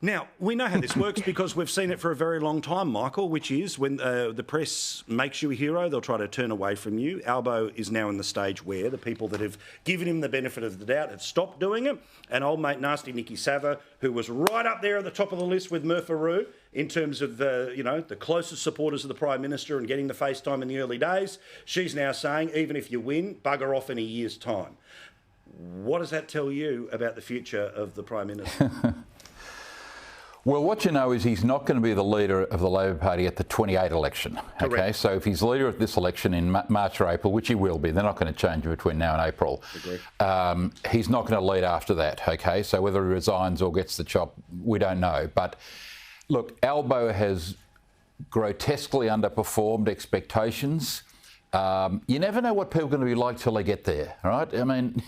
Now, we know how this works because we've seen it for a very long time, Michael, which is when the press makes you a hero, they'll try to turn away from you. Albo is now in the stage where the people that have given him the benefit of the doubt have stopped doing it. And old mate nasty Nikki Sava, who was right up there at the top of the list with Murpharoo in terms of the closest supporters of the Prime Minister and getting the FaceTime in the early days, she's now saying, even if you win, bugger off in a year's time. What does that tell you about the future of the Prime Minister? Well, what you know is he's not going to be the leader of the Labor Party at the 28 election. Okay, Correct. so if he's leader at this election in March or April, which he will be, they're not going to change between now and April. He's not going to lead after that. Okay, so whether he resigns or gets the chop, we don't know. But look, Albo has grotesquely underperformed expectations. You never know what people are going to be like till they get there, right? I mean,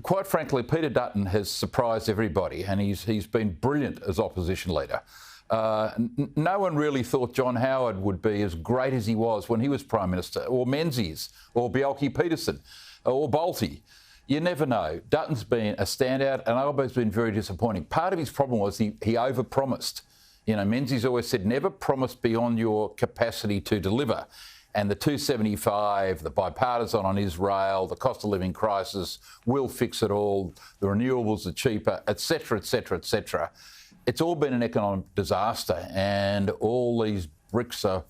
quite frankly, Peter Dutton has surprised everybody, and he's been brilliant as opposition leader. No one really thought John Howard would be as great as he was when he was Prime Minister, or Menzies, or Bjelke-Petersen, or Bolte. You never know. Dutton's been a standout, and Albo's been very disappointing. Part of his problem was he overpromised. You know, Menzies always said, never promise beyond your capacity to deliver. And the 275, the bipartisan on Israel, the cost of living crisis will fix it all, the renewables are cheaper, etc., etc., etc. It's all been an economic disaster, and all these bricks are,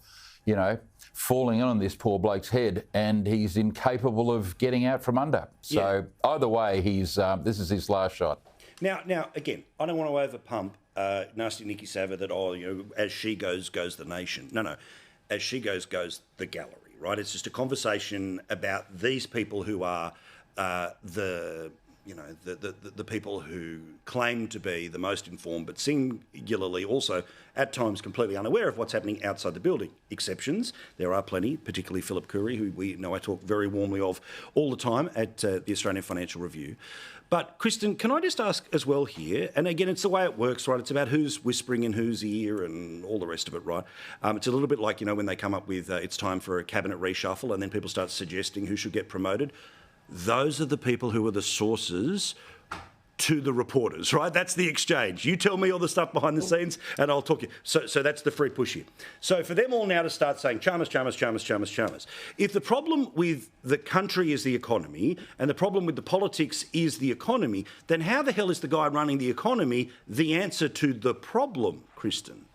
falling on this poor bloke's head, and he's incapable of getting out from under. So either way, this is his last shot. Now, again, I don't want to overpump nasty Nikki Sava that, as she goes the nation. No. As she goes the gallery, right? It's just a conversation about these people who are the people who claim to be the most informed, but singularly also at times completely unaware of what's happening outside the building. Exceptions, there are plenty, particularly Philip Curry, who I talk very warmly of all the time at the Australian Financial Review. But, Kristen, can I just ask as well here, and again, it's the way it works, right? It's about who's whispering in whose ear and all the rest of it, right? It's a little bit like, when they come up with it's time for a cabinet reshuffle and then people start suggesting who should get promoted. Those are the people who are the sources to the reporters, right? That's the exchange. You tell me all the stuff behind the scenes and I'll talk to you. So that's the free push here. So for them all now to start saying Chalmers. If the problem with the country is the economy and the problem with the politics is the economy, then how the hell is the guy running the economy the answer to the problem, Kristen?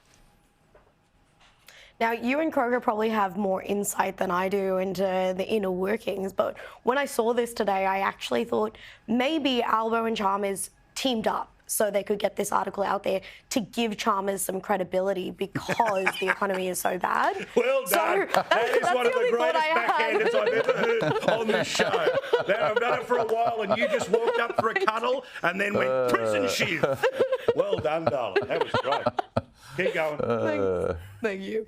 Now, you and Kroger probably have more insight than I do into the inner workings, but when I saw this today, I actually thought maybe Albo and Chalmers teamed up so they could get this article out there to give Chalmers some credibility because the economy is so bad. Well done. So that is one of the greatest backhanders I've ever heard on this show. Now, I've done it for a while and you just walked up for a cuddle and then went prison shiv. Well done, darling. That was great. Keep going. Thank you.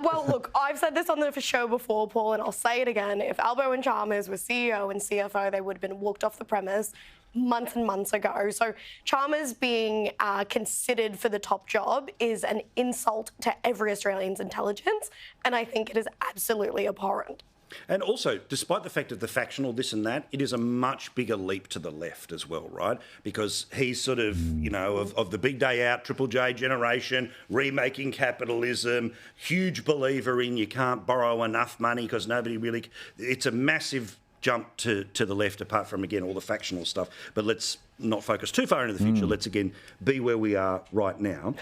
Well, look, I've said this on the show before, Paul, and I'll say it again. If Albo and Chalmers were CEO and CFO, they would have been walked off the premise months and months ago. So Chalmers being considered for the top job is an insult to every Australian's intelligence, and I think it is absolutely abhorrent. And also, despite the fact of the factional this and that, it is a much bigger leap to the left as well, right? Because he's sort of, of the big day out, Triple J generation, remaking capitalism, huge believer in you can't borrow enough money because nobody really... It's a massive jump to the left, apart from, again, all the factional stuff. But let's not focus too far into the future. Let's, again, be where we are right now.